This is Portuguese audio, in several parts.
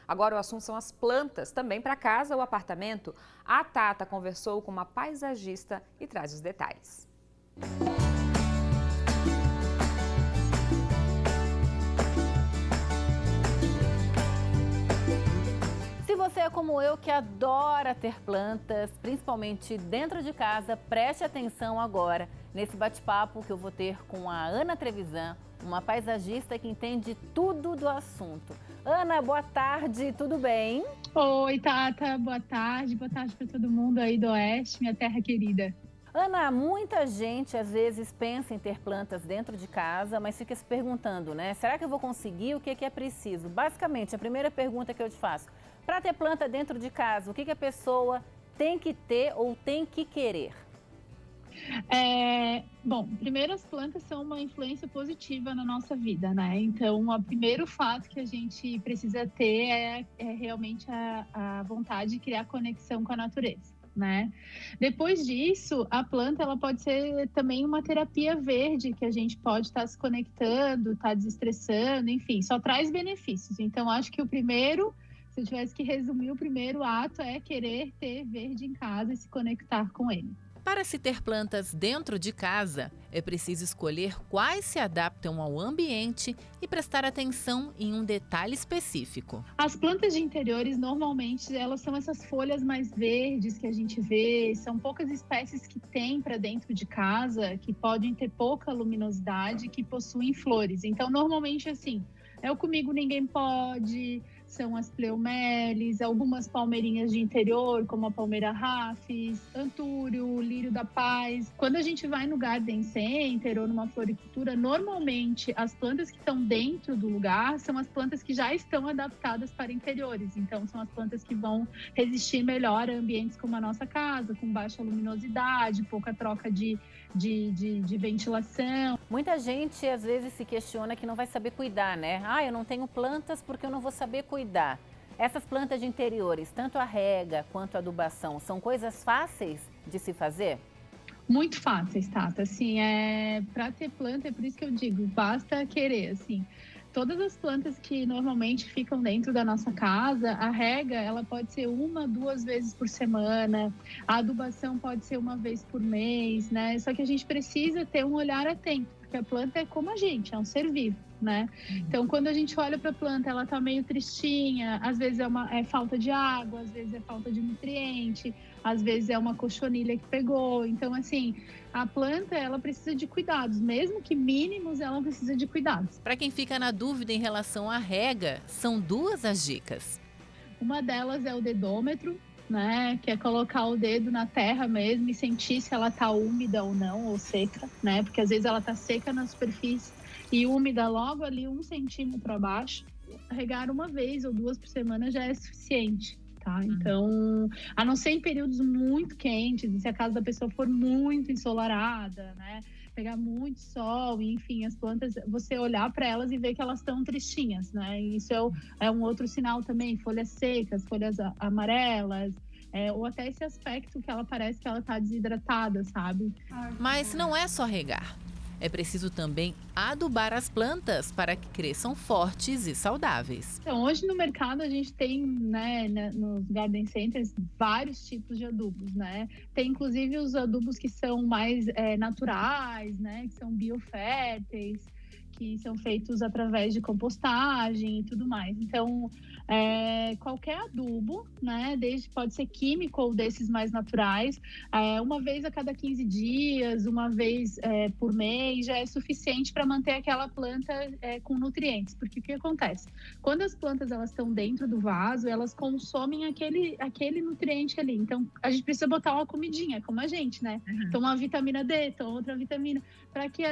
Agora o assunto são as plantas, também para casa ou apartamento. A Tata conversou com uma paisagista e traz os detalhes. Se você é como eu, que adora ter plantas, principalmente dentro de casa, preste atenção agora nesse bate-papo que eu vou ter com a Ana Trevisan, uma paisagista que entende tudo do assunto. Ana, boa tarde, tudo bem? Oi, Tata, boa tarde para todo mundo aí do Oeste, minha terra querida. Ana, muita gente às vezes pensa em ter plantas dentro de casa, mas fica se perguntando, né? Será que eu vou conseguir? O que é preciso? Basicamente, a primeira pergunta que eu te faço, para ter planta dentro de casa, o que a pessoa tem que ter ou tem que querer? Bom, primeiro as plantas são uma influência positiva na nossa vida, né? Então, o primeiro fato que a gente precisa ter é realmente a vontade de criar conexão com a natureza, né? Depois disso, a planta ela pode ser também uma terapia verde, que a gente pode estar se conectando, estar desestressando, enfim, só traz benefícios. Então, acho que se eu tivesse que resumir, o primeiro ato é querer ter verde em casa e se conectar com ele. Para se ter plantas dentro de casa, é preciso escolher quais se adaptam ao ambiente e prestar atenção em um detalhe específico. As plantas de interiores, normalmente, elas são essas folhas mais verdes que a gente vê. São poucas espécies que tem para dentro de casa, que podem ter pouca luminosidade, que possuem flores. Então, normalmente, assim, é o Comigo Ninguém Pode, são as Pleomelis, algumas palmeirinhas de interior, como a palmeira rafis, antúrio, lírio da paz. Quando a gente vai no garden center ou numa floricultura, normalmente as plantas que estão dentro do lugar são as plantas que já estão adaptadas para interiores. Então, são as plantas que vão resistir melhor a ambientes como a nossa casa, com baixa luminosidade, pouca troca de ventilação. Muita gente às vezes se questiona que não vai saber cuidar, né? Eu não tenho plantas porque eu não vou saber cuidar. Essas plantas de interiores, tanto a rega quanto a adubação, são coisas fáceis de se fazer? Muito fáceis, Tata. Assim, para ter planta, é por isso que eu digo, basta querer, assim. Todas as plantas que normalmente ficam dentro da nossa casa, a rega, ela pode ser 1, 2 vezes por semana, a adubação pode ser 1 vez por mês, né? Só que a gente precisa ter um olhar atento, porque a planta é como a gente, é um ser vivo, né? Então, quando a gente olha para a planta, ela tá meio tristinha, às vezes é falta de água, às vezes é falta de nutriente, às vezes é uma cochonilha que pegou. Então, assim, a planta, ela precisa de cuidados, mesmo que mínimos, ela precisa de cuidados. Para quem fica na dúvida em relação à rega, são 2 as dicas. Uma delas é o dedômetro, né, que é colocar o dedo na terra mesmo e sentir se ela tá úmida ou não, ou seca, né, porque às vezes ela tá seca na superfície e úmida logo ali 1 centímetro abaixo. Regar 1 vez ou 2 por semana já é suficiente, tá? Então, a não ser em períodos muito quentes, se a casa da pessoa for muito ensolarada, né, pegar muito sol, enfim, as plantas, você olhar para elas e ver que elas estão tristinhas, né? E isso é um outro sinal também, folhas secas, folhas amarelas, ou até esse aspecto que ela parece que ela tá desidratada, sabe? Mas não é só regar. É preciso também adubar as plantas para que cresçam fortes e saudáveis. Então, hoje no mercado a gente tem, né, nos garden centers, vários tipos de adubos, né? Tem inclusive os adubos que são mais naturais, né? Que são bioférteis, que são feitos através de compostagem e tudo mais. Então, qualquer adubo, né, pode ser químico ou desses mais naturais, 1 vez a cada 15 dias, 1 vez por mês, já é suficiente para manter aquela planta com nutrientes. Porque o que acontece? Quando as plantas elas estão dentro do vaso, elas consomem aquele nutriente ali. Então, a gente precisa botar uma comidinha, como a gente, né? Toma uma vitamina D, toma outra vitamina, para que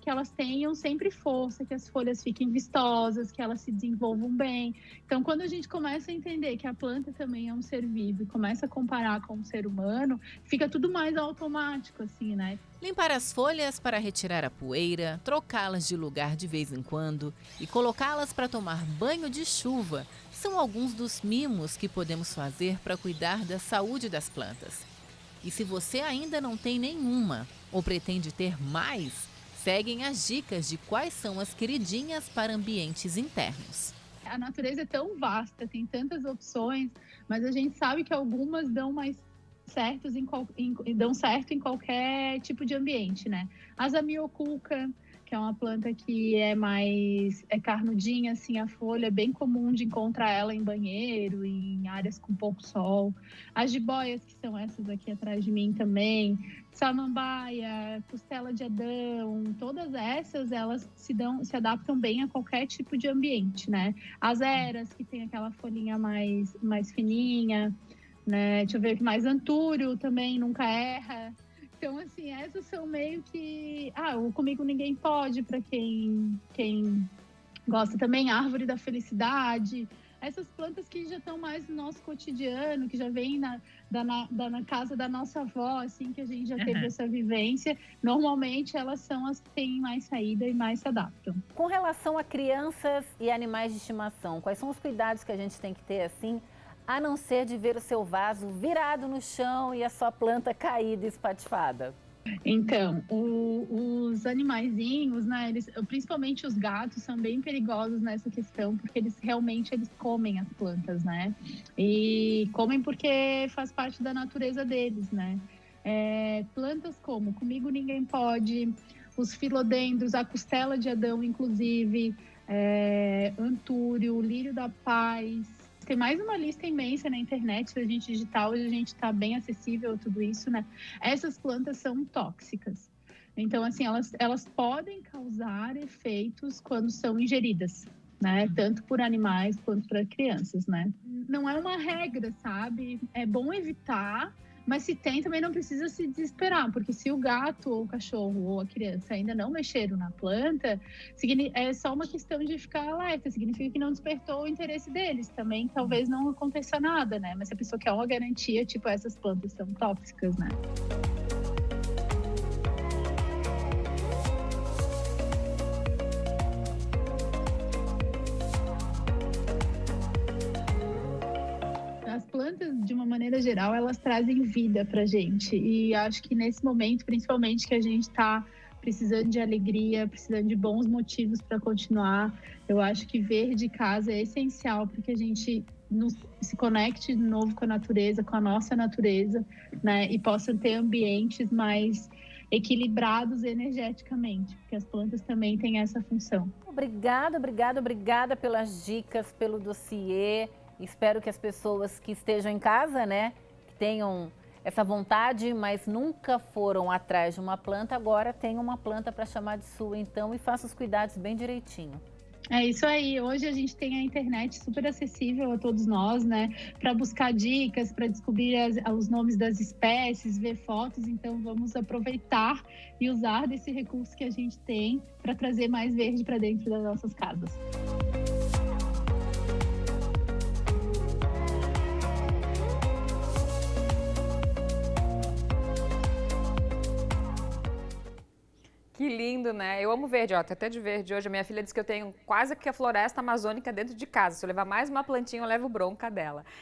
elas tenham sempre força, que as folhas fiquem vistosas, que elas se desenvolvam bem. Então, quando a gente começa a entender que a planta também é um ser vivo e começa a comparar com o ser humano, fica tudo mais automático, assim, né? Limpar as folhas para retirar a poeira, trocá-las de lugar de vez em quando e colocá-las para tomar banho de chuva são alguns dos mimos que podemos fazer para cuidar da saúde das plantas. E se você ainda não tem nenhuma ou pretende ter mais, seguem as dicas de quais são as queridinhas para ambientes internos. A natureza é tão vasta, tem tantas opções, mas a gente sabe que algumas dão dão certo em qualquer tipo de ambiente, né? A zamioculca, que é uma planta que é mais carnudinha, assim, a folha é bem comum de encontrar ela em banheiro, em áreas com pouco sol. As jiboias, que são essas aqui atrás de mim também, samambaia, costela de Adão, todas essas, elas se adaptam bem a qualquer tipo de ambiente, né? As eras, que tem aquela folhinha mais fininha, né? Deixa eu ver o que mais, antúrio também nunca erra. Então, assim, essas são meio que... o Comigo Ninguém Pode, para quem gosta também, árvore da felicidade. Essas plantas que já estão mais no nosso cotidiano, que já vêm na casa da nossa avó, assim, que a gente já teve essa vivência. Normalmente, elas são as que têm mais saída e mais se adaptam. Com relação a crianças e animais de estimação, quais são os cuidados que a gente tem que ter, assim, a não ser de ver o seu vaso virado no chão e a sua planta caída e espatifada? Então, os animaizinhos, né, principalmente os gatos, são bem perigosos nessa questão, porque eles comem as plantas, né? E comem porque faz parte da natureza deles, né? Plantas como Comigo Ninguém Pode, os filodendros, a costela de Adão, inclusive, antúrio, lírio da paz. Tem mais uma lista imensa na internet, se a gente digitar, hoje a gente está bem acessível a tudo isso, né? Essas plantas são tóxicas. Então, assim, elas podem causar efeitos quando são ingeridas, né? Tanto por animais quanto para crianças, né? Não é uma regra, sabe? É bom evitar, mas se tem, também não precisa se desesperar, porque se o gato ou o cachorro ou a criança ainda não mexeram na planta, é só uma questão de ficar alerta, significa que não despertou o interesse deles. Também talvez não aconteça nada, né? Mas se a pessoa quer uma garantia, tipo, essas plantas são tóxicas, né? As plantas, de uma maneira geral, elas trazem vida pra gente. E acho que nesse momento, principalmente, que a gente tá precisando de alegria, precisando de bons motivos para continuar, eu acho que ver de casa é essencial para que a gente se conecte de novo com a natureza, com a nossa natureza, né? E possa ter ambientes mais equilibrados energeticamente, porque as plantas também têm essa função. Obrigada pelas dicas, pelo dossiê. Espero que as pessoas que estejam em casa, né, que tenham essa vontade, mas nunca foram atrás de uma planta, agora tenham uma planta para chamar de sua, então, e faça os cuidados bem direitinho. É isso aí. Hoje a gente tem a internet super acessível a todos nós, né? Para buscar dicas, para descobrir os nomes das espécies, ver fotos. Então, vamos aproveitar e usar desse recurso que a gente tem para trazer mais verde para dentro das nossas casas. Que lindo, né? Eu amo verde, ó, tá até de verde hoje. A minha filha disse que eu tenho quase que a floresta amazônica dentro de casa. Se eu levar mais uma plantinha, eu levo bronca dela.